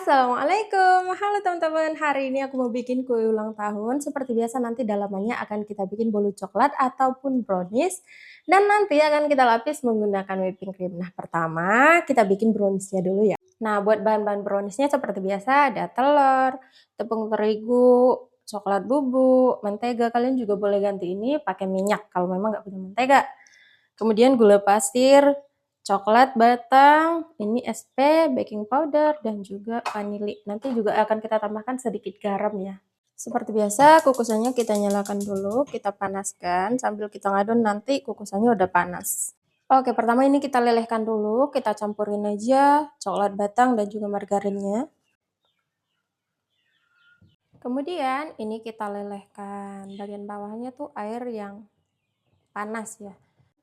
Assalamualaikum, halo teman-teman. Hari ini aku mau bikin kue ulang tahun. Seperti biasa nanti dalamannya akan kita bikin bolu coklat ataupun brownies. Dan nanti akan kita lapis menggunakan whipping cream. Nah, pertama kita bikin browniesnya dulu ya. Nah, buat bahan-bahan browniesnya seperti biasa ada telur, tepung terigu, coklat bubuk, mentega. Kalian juga boleh ganti ini pakai minyak kalau memang nggak punya mentega. Kemudian gula pasir, coklat batang, ini SP, baking powder, dan juga vanili. Nanti juga akan kita tambahkan sedikit garam ya. Seperti biasa, kukusannya kita nyalakan dulu, kita panaskan. Sambil kita ngadon nanti kukusannya udah panas. Oke, pertama ini kita lelehkan dulu, kita campurin aja coklat batang dan juga margarinnya. Kemudian ini kita lelehkan, bagian bawahnya tuh air yang panas ya.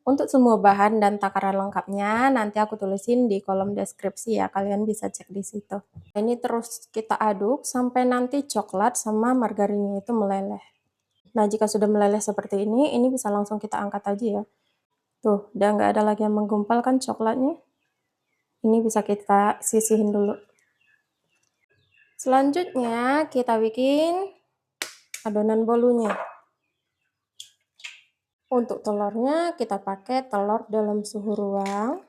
Untuk semua bahan dan takaran lengkapnya nanti aku tulisin di kolom deskripsi ya, kalian bisa cek di situ. Ini terus kita aduk sampai nanti coklat sama margarinnya itu meleleh. Nah, jika sudah meleleh seperti ini bisa langsung kita angkat aja ya. Tuh, udah nggak ada lagi yang menggumpal kan coklatnya. Ini bisa kita sisihin dulu. Selanjutnya kita bikin adonan bolunya. Untuk telurnya kita pakai telur dalam suhu ruang.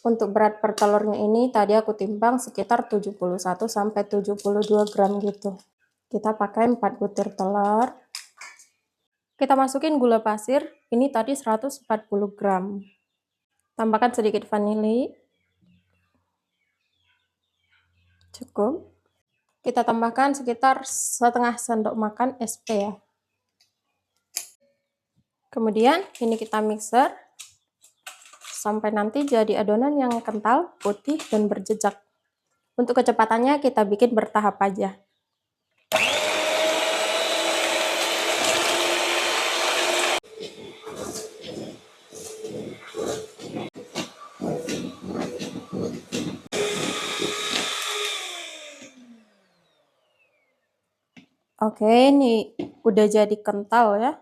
Untuk berat per telurnya ini tadi aku timbang sekitar 71 sampai 72 gram gitu. Kita pakai 4 butir telur. Kita masukin gula pasir, ini tadi 140 gram. Tambahkan sedikit vanili. Cukup. Kita tambahkan sekitar setengah sendok makan SP ya. Kemudian ini kita mixer sampai nanti jadi adonan yang kental, putih, dan berjejak. Untuk kecepatannya kita bikin bertahap aja. Oke, ini udah jadi kental ya.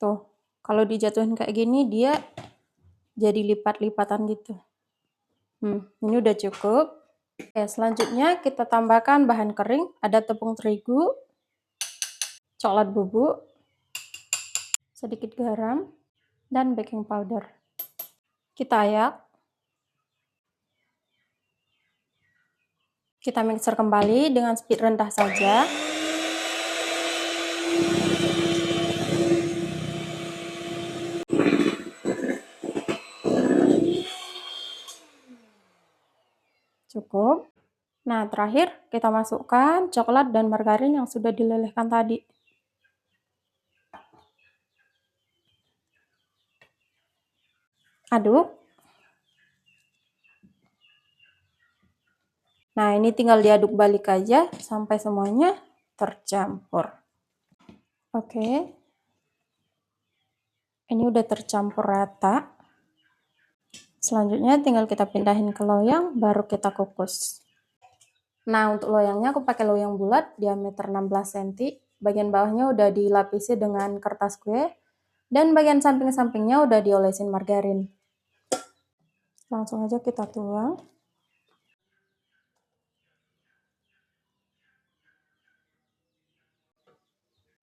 Tuh, kalau dijatuhin kayak gini dia jadi lipat-lipatan gitu. Ini udah cukup. Oke, selanjutnya kita tambahkan bahan kering. Ada tepung terigu, coklat bubuk, sedikit garam, dan baking powder. Kita ayak. Kita mixer kembali dengan speed rendah saja. Cukup. Nah, terakhir kita masukkan coklat dan margarin yang sudah dilelehkan tadi. Aduk. Nah, ini tinggal diaduk balik aja sampai semuanya tercampur. Oke. Ini udah tercampur rata. Selanjutnya tinggal kita pindahin ke loyang, baru kita kukus. Nah, untuk loyangnya aku pakai loyang bulat diameter 16 cm. Bagian bawahnya udah dilapisi dengan kertas kue. Dan bagian samping-sampingnya udah diolesin margarin. Langsung aja kita tuang.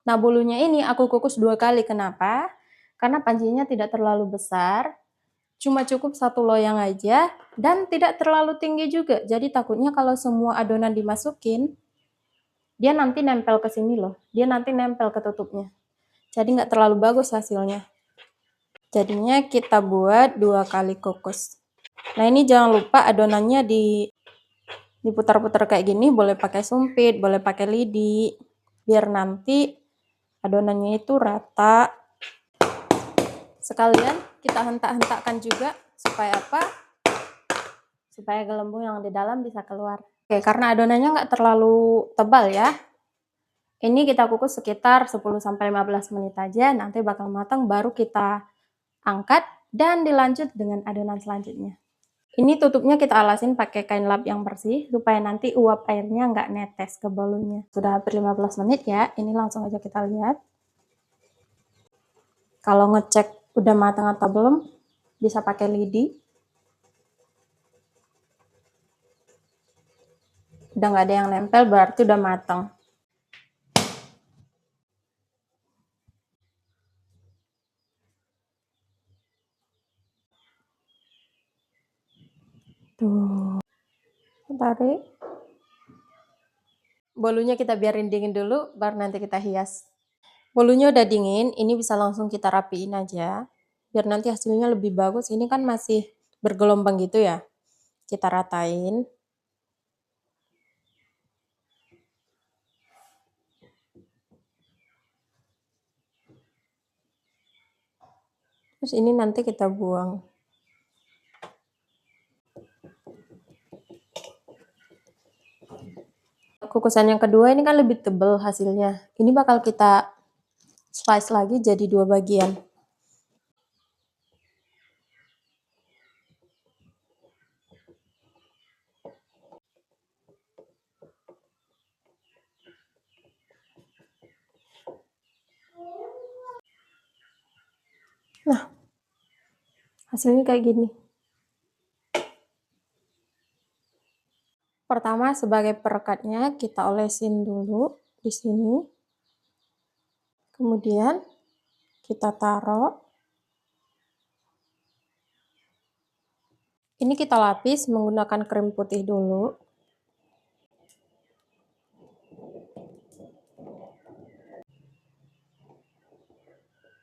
Nah, bolunya ini aku kukus 2 kali. Kenapa? Karena pancinya tidak terlalu besar. Cuma cukup 1 loyang aja dan tidak terlalu tinggi juga. Jadi takutnya kalau semua adonan dimasukin, dia nanti nempel ke sini loh. Dia nanti nempel ke tutupnya. Jadi nggak terlalu bagus hasilnya. Jadinya kita buat 2 kali kukus. Nah, ini jangan lupa adonannya diputar-putar kayak gini. Boleh pakai sumpit, boleh pakai lidi. Biar nanti adonannya itu rata. Sekalian kita hentak-hentakkan juga supaya apa? Supaya gelembung yang di dalam bisa keluar. Oke, karena adonannya nggak terlalu tebal ya. Ini kita kukus sekitar 10-15 menit aja, nanti bakal matang baru kita angkat dan dilanjut dengan adonan selanjutnya. Ini tutupnya kita alasin pakai kain lap yang bersih supaya nanti uap airnya nggak netes ke bolunya. Sudah hampir 15 menit ya, ini langsung aja kita lihat. Kalau ngecek udah matang atau belum, bisa pakai lidi. Udah nggak ada yang nempel, berarti udah matang. Tuh, tarik. Bolunya kita biarin dingin dulu, baru nanti kita hias. Bolunya udah dingin, ini bisa langsung kita rapiin aja. Biar nanti hasilnya lebih bagus. Ini kan masih bergelombang gitu ya. Kita ratain. Terus ini nanti kita buang. Kukusan yang kedua ini kan lebih tebal hasilnya. Ini bakal kita slice lagi jadi 2 bagian. Nah, hasilnya kayak gini. Pertama, sebagai perekatnya kita olesin dulu di sini. Kemudian kita taruh. Ini kita lapis menggunakan krim putih dulu.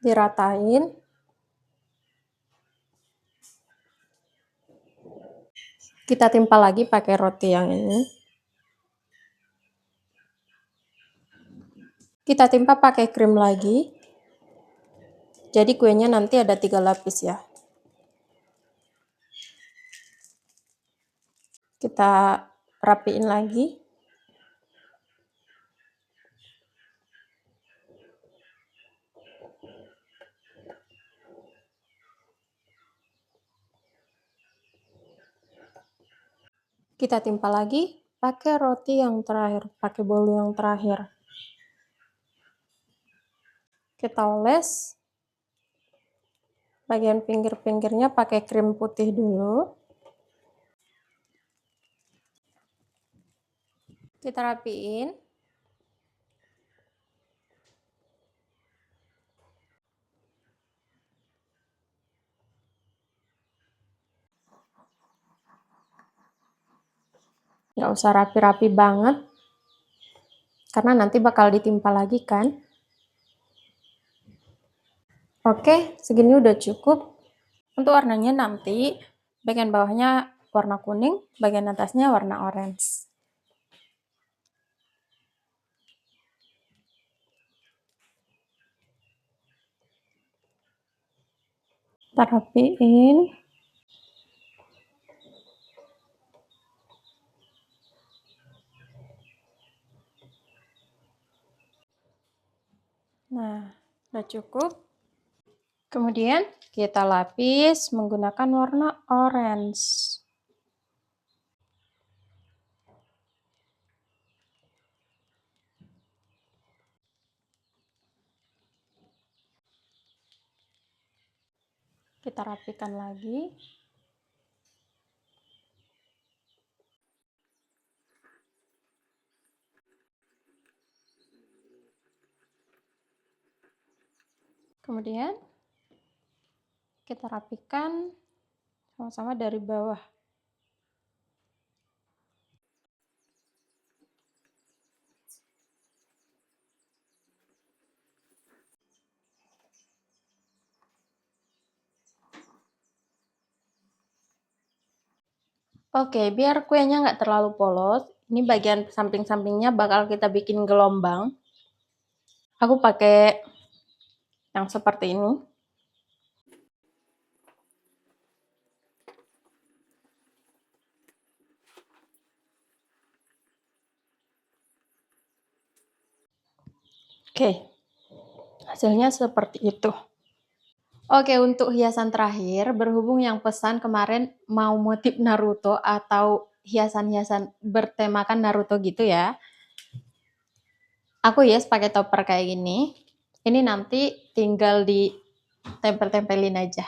Diratain. Kita timpa lagi pakai roti yang ini. Kita timpa pakai krim lagi. Jadi kuenya nanti ada 3 lapis ya. Kita rapiin lagi. Kita timpa lagi pakai roti yang terakhir, pakai bolu yang terakhir. Kita oles. Bagian pinggir-pinggirnya pakai krim putih dulu. Kita rapiin. Nggak usah rapi-rapi banget, karena nanti bakal ditimpa lagi kan. Oke, segini udah cukup. Untuk warnanya nanti, bagian bawahnya warna kuning, bagian atasnya warna orange. Kita rapiin. Nah, udah cukup. Kemudian kita lapis menggunakan warna orange. Kita rapikan lagi. Kemudian kita rapikan sama-sama dari bawah. Oke, biar kuenya nggak terlalu polos, ini bagian samping-sampingnya bakal kita bikin gelombang. Aku pakai yang seperti ini. Oke, hasilnya seperti itu. Oke, untuk hiasan terakhir, berhubung yang pesan kemarin mau motif Naruto atau hiasan-hiasan bertemakan Naruto gitu ya. Aku hias pakai topper kayak gini. Ini nanti tinggal ditempel-tempelin aja.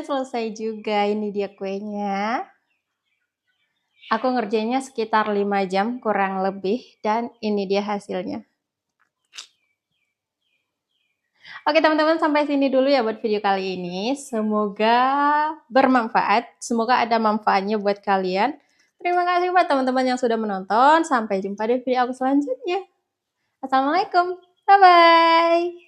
selesai juga, ini dia kuenya. Aku ngerjainnya sekitar 5 jam kurang lebih dan ini dia hasilnya. Oke teman-teman, sampai sini dulu ya buat video kali ini. Semoga bermanfaat, semoga ada manfaatnya buat kalian. Terima kasih buat teman-teman yang sudah menonton. Sampai jumpa di video aku selanjutnya. Assalamualaikum, bye-bye.